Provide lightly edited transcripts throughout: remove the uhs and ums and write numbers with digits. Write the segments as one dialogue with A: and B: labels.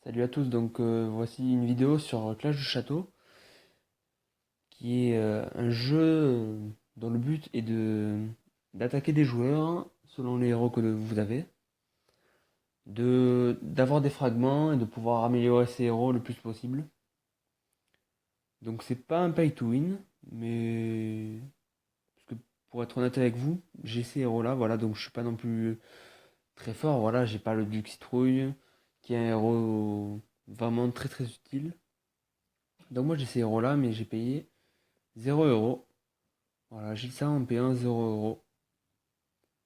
A: Salut à tous, donc voici une vidéo sur Clash du Château, qui est un jeu dont le but est de d'attaquer des joueurs selon les héros que vous avez, d'avoir des fragments et de pouvoir améliorer ces héros le plus possible. Donc c'est pas un pay to win, mais parce que pour être honnête avec vous, j'ai ces héros-là, voilà, donc je suis pas non plus très fort, voilà, j'ai pas le Duc Citrouille, qui est un héros vraiment très très utile. Donc moi j'ai ces héros-là, mais j'ai payé 0 euros. Voilà, j'ai ça en payant 0 euros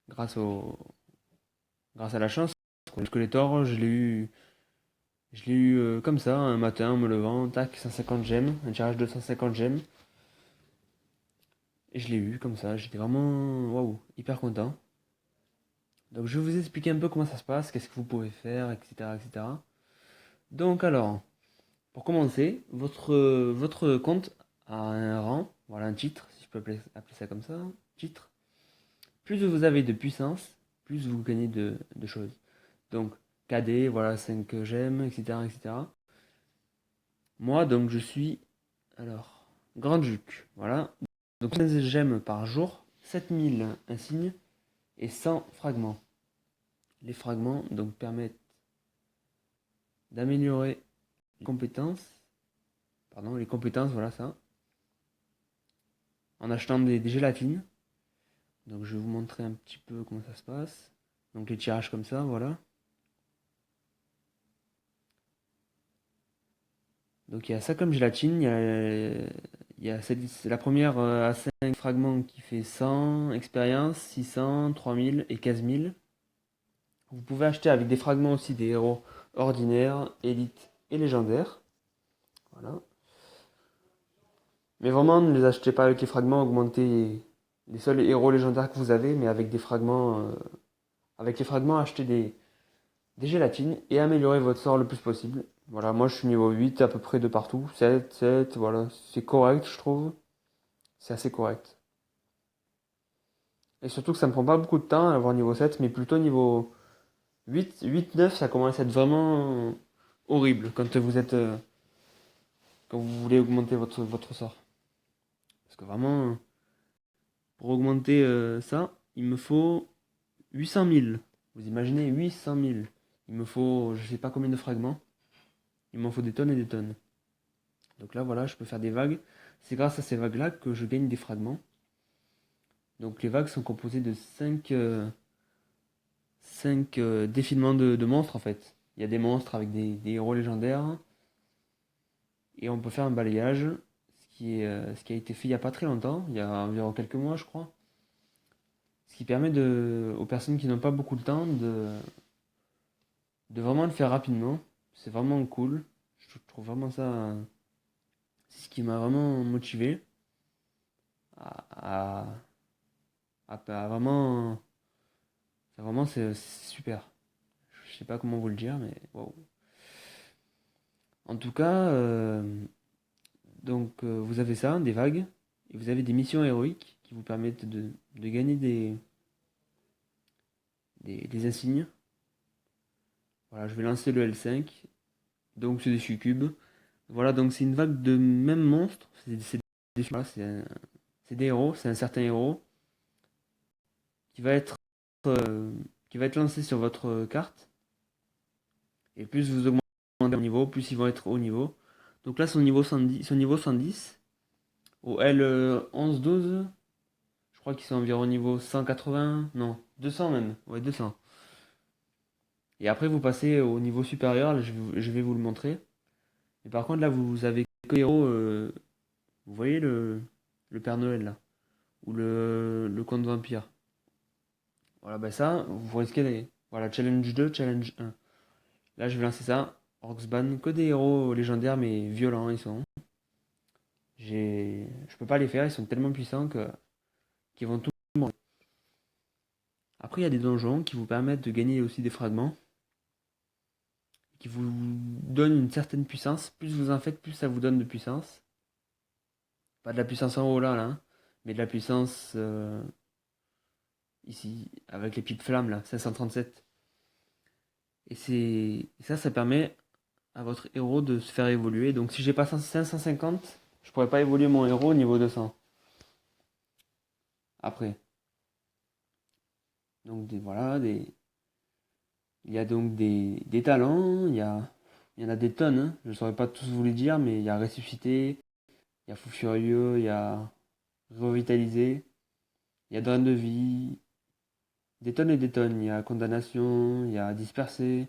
A: grâce grâce à la chance. Le Skeletor, je l'ai eu comme ça un matin en me levant, tac, 150 gemmes, un tirage de 150 gemmes. Et je l'ai eu comme ça, j'étais vraiment waouh, hyper content. Donc je vais vous expliquer un peu comment ça se passe, qu'est-ce que vous pouvez faire, etc. etc. Donc alors, pour commencer, votre compte a un rang, voilà un titre, si je peux appeler ça comme ça, titre. Plus vous avez de puissance, plus vous gagnez de choses. Donc, KD, voilà, 5 gemmes, etc., etc. Moi, donc, je suis, alors, Grand-Duc, voilà. Donc, 15 gemmes par jour, 7000 insignes et 100 fragments. Les fragments, donc, permettent d'améliorer les compétences, pardon, les compétences, voilà ça, en achetant des gélatines. Donc, je vais vous montrer un petit peu comment ça se passe. Donc, les tirages comme ça, voilà. Donc il y a ça comme gélatine, il y a la première à 5 fragments qui fait 100 expérience, 600, 3000 et 15000. Vous pouvez acheter avec des fragments aussi des héros ordinaires, élites et légendaires. Voilà. Mais vraiment ne les achetez pas avec les fragments, augmentez les seuls héros légendaires que vous avez, mais avec des fragments. Avec les fragments, achetez des gélatines et améliorez votre sort le plus possible. Voilà, moi je suis niveau 8 à peu près de partout, 7, 7, voilà, c'est correct je trouve. C'est assez correct. Et surtout que ça me prend pas beaucoup de temps à avoir niveau 7 mais plutôt niveau 8 9 ça commence à être vraiment horrible quand vous voulez augmenter votre sort. Parce que vraiment, pour augmenter ça, il me faut 800 000. Vous imaginez 800 000. Il me faut, je sais pas combien de fragments. Il m'en faut des tonnes et des tonnes. Donc là, voilà, je peux faire des vagues. C'est grâce à ces vagues-là que je gagne des fragments. Donc les vagues sont composées de 5 défilements de monstres en fait. Il y a des monstres avec des héros légendaires et on peut faire un balayage, ce qui a été fait il n'y a pas très longtemps, il y a environ quelques mois je crois. Ce qui permet aux personnes qui n'ont pas beaucoup de temps de vraiment le faire rapidement. C'est vraiment cool. Je trouve vraiment ça. C'est ce qui m'a vraiment motivé à, à vraiment. Vraiment c'est super. Je sais pas comment vous le dire, mais wow. En tout cas, donc vous avez ça, des vagues, et vous avez des missions héroïques qui vous permettent de gagner des insignes. Voilà, je vais lancer le L5, donc c'est des succubes. Voilà, donc c'est une vague de même monstres, voilà, c'est des héros, c'est un certain héros qui va être, euh, qui va être lancé sur votre carte, et plus vous augmentez le niveau, plus ils vont être haut niveau. Donc là, son niveau 110, au L 11-12, je crois qu'ils sont environ au niveau 180, non, 200 même, ouais 200. Et après vous passez au niveau supérieur, là, je vais vous le montrer. Et par contre là vous avez que héros, vous voyez le Père Noël là, ou le Conte Vampire. Voilà, bah ça, vous risquez voilà, challenge 2 challenge 1. Là je vais lancer ça, Orcsban, que des héros légendaires mais violents ils sont. Je peux pas les faire, ils sont tellement puissants qu'ils vont tout manger. Après il y a des donjons qui vous permettent de gagner aussi des fragments, qui vous donne une certaine puissance. Plus vous en faites, plus ça vous donne de puissance. Pas de la puissance en haut là, hein, mais de la puissance ici, avec les petites flammes là, 537. Et ça permet à votre héros de se faire évoluer. Donc si j'ai pas 550, je pourrais pas évoluer mon héros au niveau 200. Après. Donc voilà, il y a donc des talents, il y en a des tonnes, hein. Je ne saurais pas tous vous les dire, mais il y a ressuscité, il y a fou furieux, il y a revitalisé, il y a drain de vie, des tonnes et des tonnes. Il y a condamnation, il y a dispersé,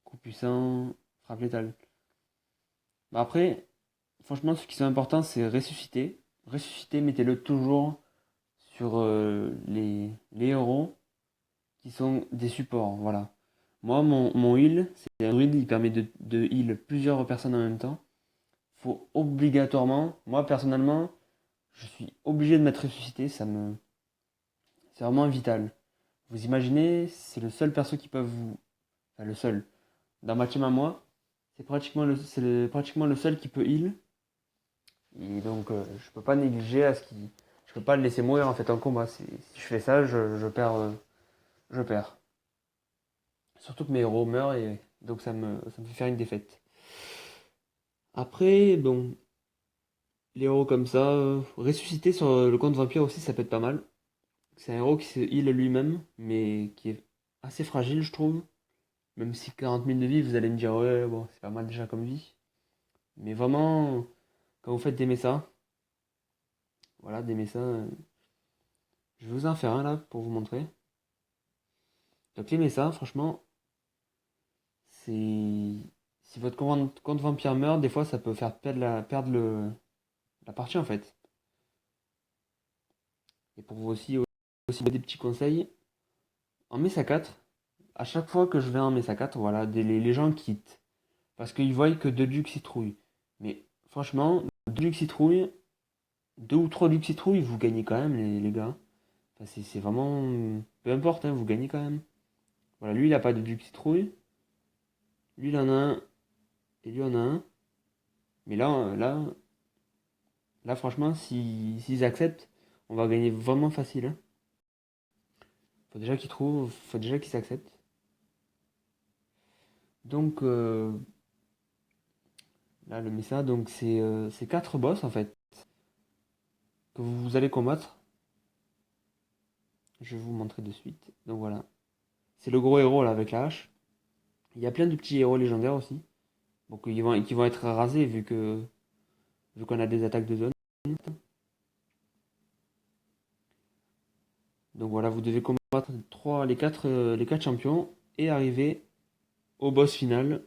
A: coup puissant, frappe létale. Bah après, franchement, ce qui est important, c'est ressusciter. Ressusciter, mettez-le toujours sur les héros qui sont des supports. Voilà. Moi, mon heal, c'est un druide, il permet de heal plusieurs personnes en même temps. Faut obligatoirement, moi personnellement, je suis obligé de mettre ressuscité, c'est vraiment vital. Vous imaginez, c'est le seul perso qui peut vous, enfin le seul. Dans ma team à moi, pratiquement le seul qui peut heal. Et donc, je peux pas négliger à ce qui, je peux pas le laisser mourir en fait en combat. Si je fais ça, je perds, je perds. Surtout que mes héros meurent et donc ça me fait faire une défaite. Après, bon, les héros comme ça, ressusciter sur le compte vampire aussi, ça peut être pas mal. C'est un héros qui se heal lui-même, mais qui est assez fragile, je trouve. Même si 40 000 de vie, vous allez me dire, ouais, bon, c'est pas mal déjà comme vie. Mais vraiment, quand vous faites des messas, voilà, des messas, je vais vous en faire un là pour vous montrer. Donc les messas, franchement, c'est. Si votre compte vampire meurt, des fois ça peut faire perdre la partie en fait. Et pour vous aussi des petits conseils. En Mesa 4, à chaque fois que je vais en Mesa 4, voilà, les gens quittent. Parce qu'ils voient que 2 Lux citrouille. Mais franchement, 2 Lux citrouille, 2 ou 3 Lux citrouille, vous gagnez quand même les gars. Enfin, c'est vraiment. Peu importe, hein, vous gagnez quand même. Voilà, lui il a pas de Lux citrouille. Lui il en a un. Et lui en a un. Mais là franchement, s'ils acceptent, on va gagner vraiment facile, hein. Faut déjà qu'ils s'acceptent. Donc là, le Mesa, donc c'est 4 boss en fait que vous allez combattre. Je vais vous montrer de suite. Donc voilà. C'est le gros héros là avec la hache. Il y a plein de petits héros légendaires aussi. Donc qui vont être rasés vu qu'on a des attaques de zone. Donc voilà, vous devez combattre les quatre champions et arriver au boss final,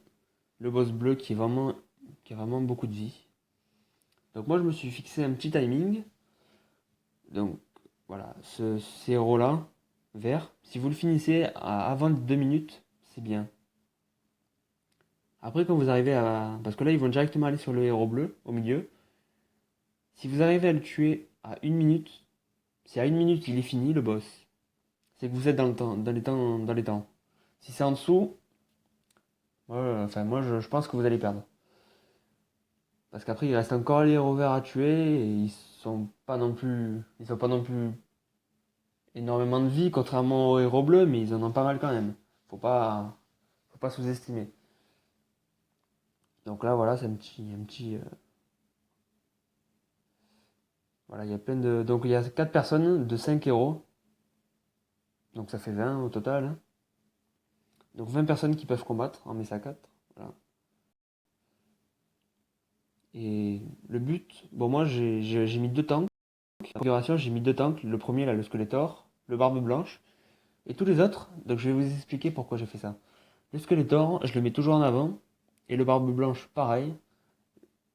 A: le boss bleu qui a vraiment beaucoup de vie. Donc moi je me suis fixé un petit timing. Donc voilà, ces héros-là, vert, si vous le finissez avant 2 minutes, c'est bien. Après quand vous arrivez à. Parce que là ils vont directement aller sur le héros bleu au milieu. Si vous arrivez à le tuer à 1 minute, si à 1 minute il est fini le boss, c'est que vous êtes dans le temps, dans les temps. Si c'est en dessous, enfin moi je pense que vous allez perdre. Parce qu'après il reste encore les héros verts à tuer et ils sont pas non plus énormément de vie contrairement aux héros bleus, mais ils en ont pas mal quand même. Faut pas sous-estimer. Donc là voilà c'est un petit voilà il y a plein de donc il y a 4 personnes de 5 héros, donc ça fait 20 au total, hein. Donc 20 personnes qui peuvent combattre en Mesa 4. Voilà. Et le but, bon moi j'ai mis 2 tanks. La configuration, j'ai mis 2 tanks. Le premier là, le Skeletor, le Barbe Blanche, et tous les autres. Donc je vais vous expliquer pourquoi j'ai fait ça. Le Skeletor, je le mets toujours en avant. Et le Barbe Blanche, pareil.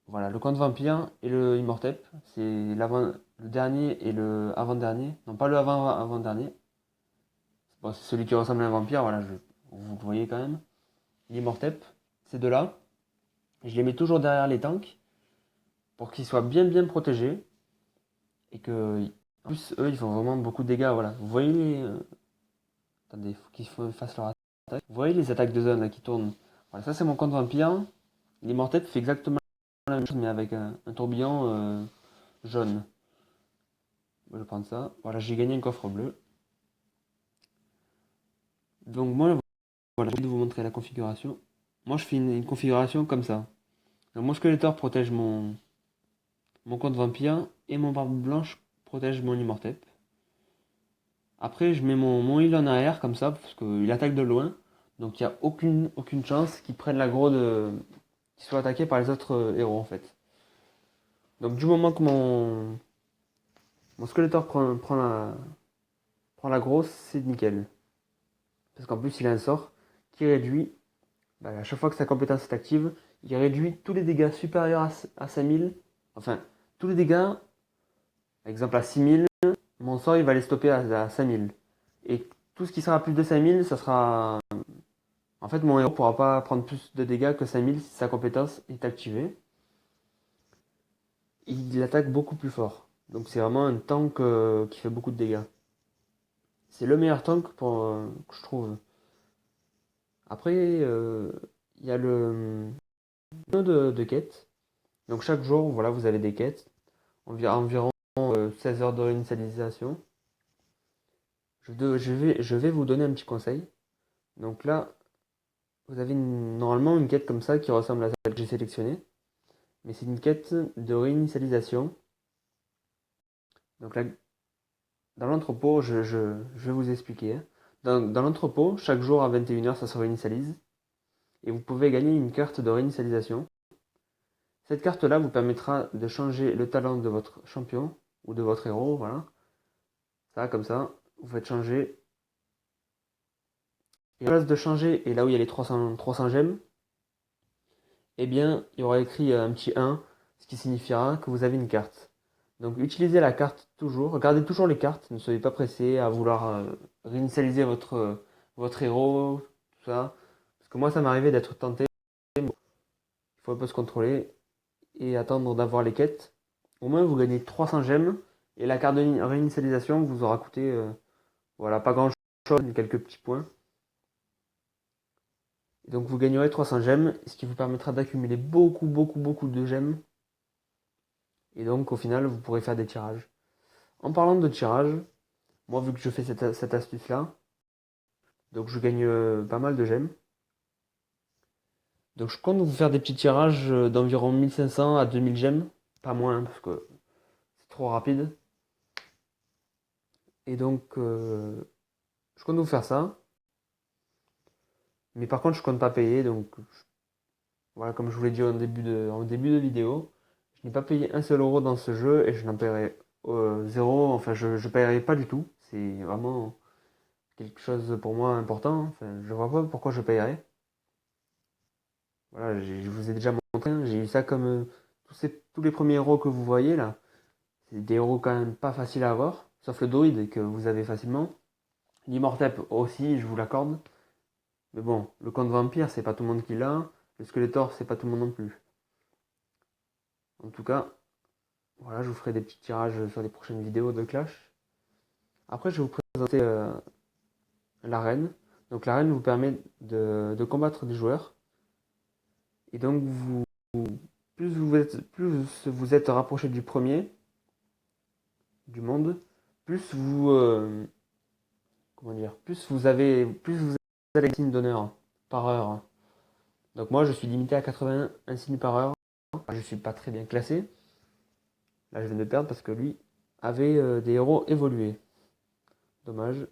A: Voilà, le Comte Vampire et le Immortep. C'est le dernier et le avant-dernier. Non, pas le avant-dernier. Bon, c'est celui qui ressemble à un vampire, voilà, vous le voyez quand même. L'Immortep, ces deux-là. Je les mets toujours derrière les tanks pour qu'ils soient bien protégés et que en plus eux ils font vraiment beaucoup de dégâts, voilà. Vous voyez attendez, faut qu'ils fassent leur attaque. Vous voyez les attaques de zone là qui tournent. Voilà, ça c'est mon compte vampire. L'immortel fait exactement la même chose mais avec un tourbillon jaune. Je vais prendre ça. Voilà, j'ai gagné un coffre bleu. Donc moi voilà, je vais vous montrer la configuration. moi je fais une configuration comme ça. Donc, mon Skeletor protège mon compte vampire et mon barbe blanche protège mon Immortep. Après, je mets mon heal en arrière comme ça, parce qu'il attaque de loin. Donc il n'y a aucune chance qu'il prenne l'aggro qu'il soit attaqué par les autres héros en fait. Donc du moment que mon Skeletor prend l'aggro, c'est nickel. Parce qu'en plus il a un sort qui réduit, à chaque fois que sa compétence est active, il réduit tous les dégâts supérieurs à 5000. Enfin, tous les dégâts, par exemple à 6000, mon sort il va les stopper à 5000. Et tout ce qui sera plus de 5000, ça sera... En fait, mon héros pourra pas prendre plus de dégâts que 5000 si sa compétence est activée. Il attaque beaucoup plus fort. Donc c'est vraiment un tank qui fait beaucoup de dégâts. C'est le meilleur tank que je trouve. Après, il y a le de quêtes. Donc chaque jour, voilà, vous avez des quêtes. Environ 16 heures de réinitialisation. Je vais vous donner un petit conseil. Donc là, vous avez normalement une quête comme ça qui ressemble à celle que j'ai sélectionnée. Mais c'est une quête de réinitialisation. Donc là, dans l'entrepôt, je vais vous expliquer, hein. Dans l'entrepôt, chaque jour à 21 heures, ça se réinitialise. Et vous pouvez gagner une carte de réinitialisation. Cette carte-là vous permettra de changer le talent de votre champion ou de votre héros. Voilà. Ça, comme ça, vous faites changer. Et à la place de changer, et là où il y a les 300 gemmes, eh bien, il y aura écrit un petit 1, ce qui signifiera que vous avez une carte. Donc, utilisez la carte toujours. Regardez toujours les cartes. Ne soyez pas pressé à vouloir réinitialiser votre héros, tout ça. Parce que moi, ça m'arrivait d'être tenté. Il faut un peu se contrôler et attendre d'avoir les quêtes. Au moins, vous gagnez 300 gemmes. Et la carte de réinitialisation vous aura coûté voilà, pas grand chose, mais quelques petits points. Et donc, vous gagnerez 300 gemmes, ce qui vous permettra d'accumuler beaucoup de gemmes. Et donc, au final, vous pourrez faire des tirages. En parlant de tirage, moi, vu que je fais cette astuce-là, donc je gagne pas mal de gemmes. Donc, je compte vous faire des petits tirages d'environ 1500 à 2000 gemmes. Pas moins, hein, parce que c'est trop rapide. Et donc, je compte vous faire ça. Mais par contre, je compte pas payer. Donc, voilà, comme je vous l'ai dit en début de vidéo, je n'ai pas payé un seul euro dans ce jeu et je n'en paierai zéro. Enfin, je paierai pas du tout. C'est vraiment quelque chose pour moi important. Enfin, je vois pas pourquoi je paierais. Voilà, je vous ai déjà montré, hein, j'ai eu ça comme tous les premiers héros que vous voyez là. C'est des héros quand même pas faciles à avoir, sauf le druide que vous avez facilement. L'immortep aussi, je vous l'accorde. Mais bon, le compte vampire, c'est pas tout le monde qui l'a. Le Skeletor, c'est pas tout le monde non plus. En tout cas, voilà, je vous ferai des petits tirages sur les prochaines vidéos de Clash. Après, je vais vous présenter l'arène. Donc l'arène vous permet de combattre des joueurs. Et donc plus vous êtes rapproché du premier du monde, plus comment dire, plus vous avez des signes d'honneur par heure. Donc moi je suis limité à 80 insignes par heure. Je suis pas très bien classé. Là je viens de perdre parce que lui avait des héros évolués. Dommage.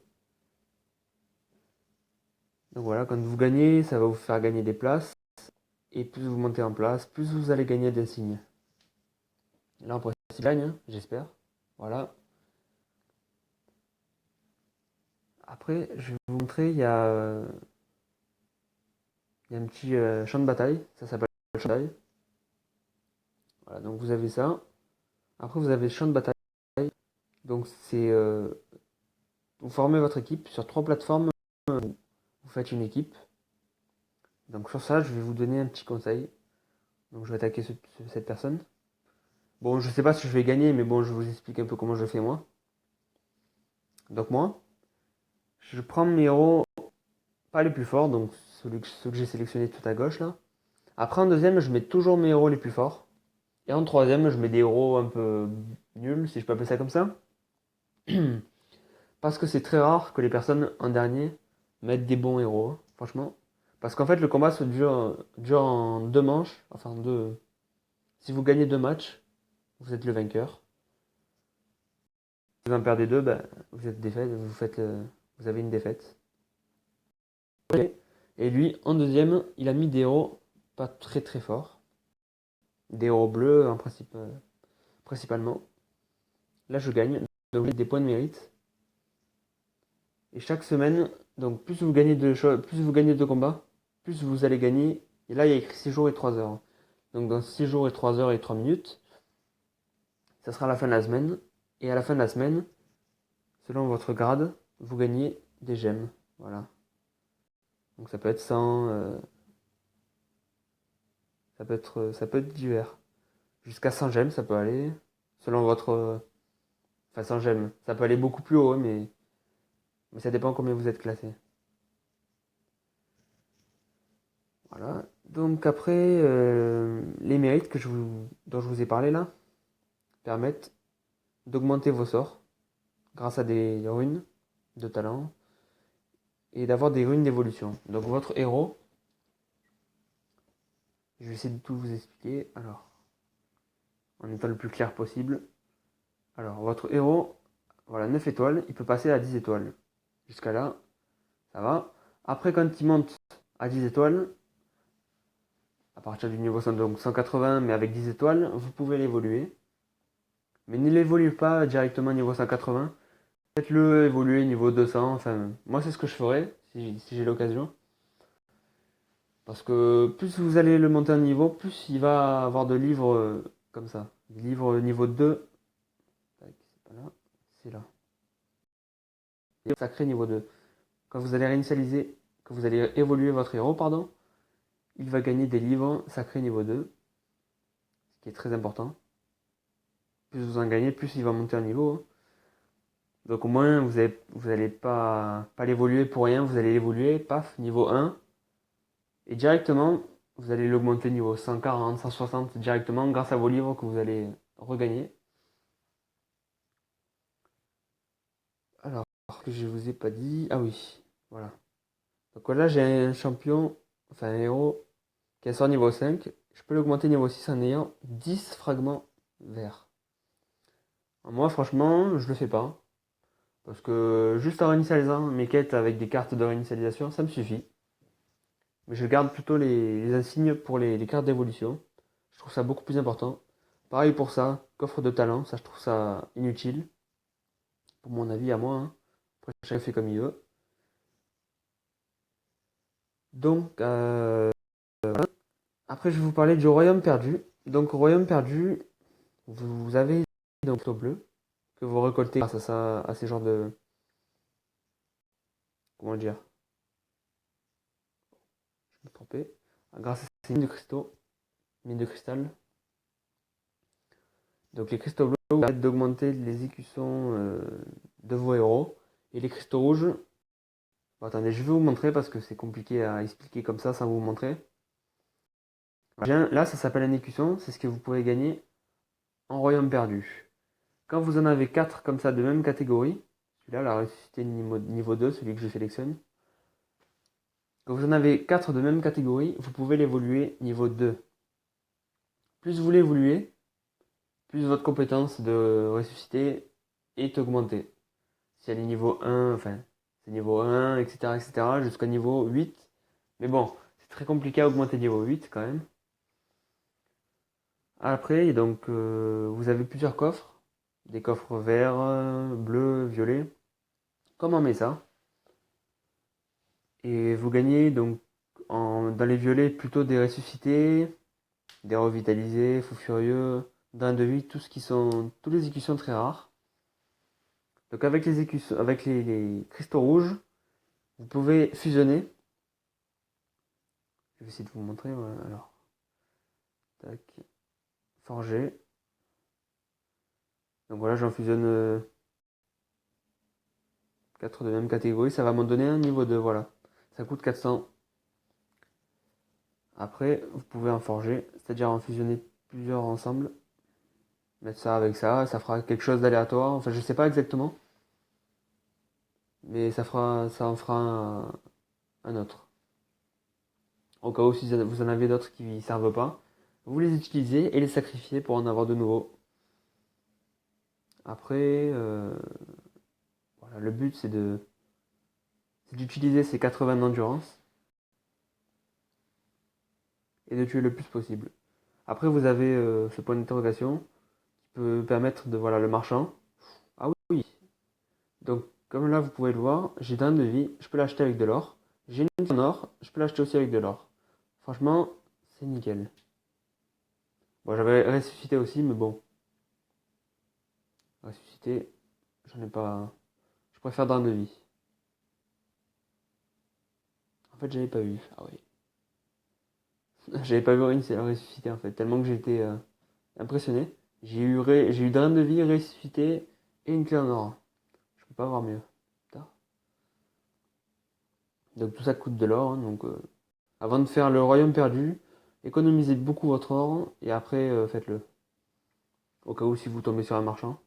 A: Donc voilà, quand vous gagnez, ça va vous faire gagner des places. Et plus vous montez en place, plus vous allez gagner d'insignes. Là on pourrait s'y gagne, hein, j'espère. Voilà. Après, je vais vous montrer, il y a un petit champ de bataille. Ça s'appelle le champ de bataille. Voilà, donc vous avez ça. Après, vous avez le champ de bataille. Donc, c'est vous formez votre équipe sur 3 plateformes. Vous faites une équipe. Donc, sur ça, je vais vous donner un petit conseil. Donc, je vais attaquer cette personne. Bon, je sais pas si je vais gagner, mais bon, je vous explique un peu comment je fais moi. Donc, moi, je prends mes héros pas les plus forts, donc ceux que j'ai sélectionnés tout à gauche là. Après, en deuxième, je mets toujours mes héros les plus forts. Et en troisième, je mets des héros un peu nuls, si je peux appeler ça comme ça. Parce que c'est très rare que les personnes en dernier mettent des bons héros, hein, franchement. Parce qu'en fait, le combat dure en deux manches. Enfin, deux. Si vous gagnez deux matchs, vous êtes le vainqueur. Si vous en perdez deux, ben, vous êtes défaite, vous avez une défaite. Ok. Et lui, en deuxième, il a mis des héros pas très très forts. Des héros bleus en principe, principalement. Là, je gagne. Donc, j'ai des points de mérite. Et chaque semaine, donc plus vous gagnez plus vous gagnez de combats, plus vous allez gagner. Et là, il y a écrit 6 jours et 3 heures. Donc dans 6 jours et 3 heures et 3 minutes, ça sera la fin de la semaine. Et à la fin de la semaine, selon votre grade, vous gagnez des gemmes. Voilà. Donc ça peut être 100, ça peut être divers. Jusqu'à 100 gemmes, ça peut aller. Selon votre, enfin 100 gemmes. Ça peut aller beaucoup plus haut, mais ça dépend combien vous êtes classé. Voilà. Donc après, les mérites dont je vous ai parlé là permettent d'augmenter vos sorts grâce à des runes de talent et d'avoir des runes d'évolution. Donc votre héros, je vais essayer de tout vous expliquer. Alors, en étant le plus clair possible. Alors, votre héros, voilà, 9 étoiles, il peut passer à 10 étoiles. Jusqu'à là, ça va. Après, quand il monte à 10 étoiles, à partir du niveau 100, donc 180, mais avec 10 étoiles, vous pouvez l'évoluer. Mais ne l'évoluez pas directement niveau 180. Faites-le évoluer niveau 200. Enfin, moi, c'est ce que je ferais si j'ai l'occasion. Parce que plus vous allez le monter en niveau, plus il va avoir de livres comme ça. Des livres niveau 2. Tac, c'est pas là. C'est là. Et sacré niveau 2. Quand vous allez réinitialiser, quand vous allez évoluer votre héros, pardon, il va gagner des livres sacrés niveau 2. Ce qui est très important. Plus vous en gagnez, plus il va monter en niveau, hein. Donc au moins, vous allez pas l'évoluer pour rien, vous allez l'évoluer, paf, niveau 1. Et directement, vous allez l'augmenter niveau 140, 160 directement grâce à vos livres que vous allez regagner. Alors, que je vous ai pas dit. Ah oui, voilà. Donc là, j'ai un champion, enfin un héros, qui est sort niveau 5. Je peux l'augmenter niveau 6 en ayant 10 fragments verts. Alors moi, franchement, je le fais pas. Parce que juste en réinitialisant mes quêtes avec des cartes de réinitialisation, ça me suffit. Mais je garde plutôt les insignes pour les cartes d'évolution. Je trouve ça beaucoup plus important. Pareil pour ça, coffre de talent, ça je trouve ça inutile. Pour mon avis à moi, hein. Après chacun fait comme il veut. Donc après je vais vous parler du royaume perdu. Donc au royaume perdu, vous avez donc l'eau bleu que vous récoltez grâce à ça, à ces genres de, comment dire, je me trompais, grâce à ces mines de cristaux, mines de cristal. Donc les cristaux bleus vous permettent d'augmenter les écussons de vos héros. Et les cristaux rouges, bon, attendez, je vais vous montrer parce que c'est compliqué à expliquer comme ça sans vous montrer. Là, ça s'appelle un écusson, c'est ce que vous pouvez gagner en royaume perdu. Quand vous en avez 4 comme ça de même catégorie, celui-là, la ressuscité niveau 2, celui que je sélectionne. Quand vous en avez 4 de même catégorie, vous pouvez l'évoluer niveau 2. Plus vous l'évoluez, plus votre compétence de ressusciter est augmentée. Si elle est niveau 1, enfin, c'est niveau 1, etc., etc., jusqu'au niveau 8. Mais bon, c'est très compliqué à augmenter niveau 8 quand même. Après, donc, vous avez plusieurs coffres. Des coffres verts, bleus, violets. Comme en Mesa. Et vous gagnez donc dans les violets plutôt des ressuscités, des revitalisés, fous furieux, d'un de vie, tous les écussons très rares. Donc avec les écussons, avec les cristaux rouges, vous pouvez fusionner. Je vais essayer de vous montrer. Voilà, alors, tac, forger. Donc voilà, j'en fusionne 4 de même catégorie. Ça va m'en donner un niveau 2, voilà. Ça coûte 400. Après, vous pouvez en forger, c'est-à-dire en fusionner plusieurs ensemble. Mettre ça avec ça fera quelque chose d'aléatoire. Enfin, je sais pas exactement. Mais ça en fera un autre. Au cas où si vous en avez d'autres qui ne servent pas, vous les utilisez et les sacrifiez pour en avoir de nouveaux. Après, voilà, le but c'est d'utiliser ces 80 d'endurance et de tuer le plus possible. Après, vous avez ce point d'interrogation qui peut permettre de voilà le marchand. Ah oui, oui. Donc, comme là vous pouvez le voir, j'ai d'un de vie, je peux l'acheter avec de l'or. J'ai une en or, je peux l'acheter aussi avec de l'or. Franchement, c'est nickel. Bon, j'avais ressuscité aussi, mais bon, ressuscité, j'en ai pas. Je préfère d'un de vie. En fait, j'avais pas vu. Ah oui. J'avais pas vu Rin ressuscité en fait, tellement que j'étais impressionné. J'ai eu d'un de vie ressuscité et une clé en or. Je peux pas avoir mieux. Putain. Donc tout ça coûte de l'or, hein, donc avant de faire le royaume perdu, économisez beaucoup votre or et après faites-le. Au cas où si vous tombez sur un marchand.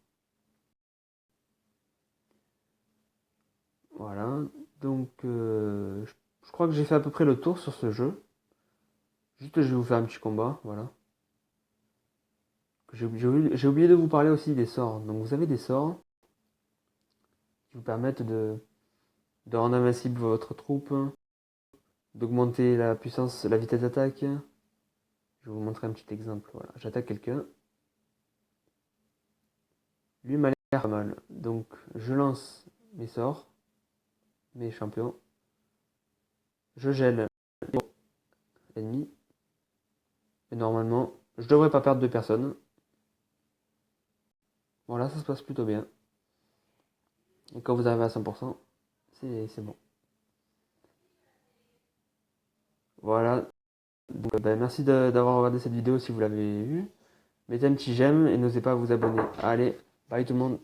A: Voilà. Donc je crois que j'ai fait à peu près le tour sur ce jeu. Juste je vais vous faire un petit combat, voilà. J'ai oublié de vous parler aussi des sorts. Donc vous avez des sorts qui vous permettent de rendre invincible votre troupe, d'augmenter la puissance, la vitesse d'attaque. Je vais vous montrer un petit exemple. Voilà, j'attaque quelqu'un. Lui m'a l'air pas mal. Donc je lance mes sorts, mes champions. Je gèle l'ennemi. Et normalement, je devrais pas perdre de personne. Voilà, ça se passe plutôt bien. Et quand vous arrivez à 100%, c'est bon. Voilà. Donc, ben, merci d'avoir regardé cette vidéo si vous l'avez vue. Mettez un petit j'aime et n'osez pas vous abonner. Allez, bye tout le monde.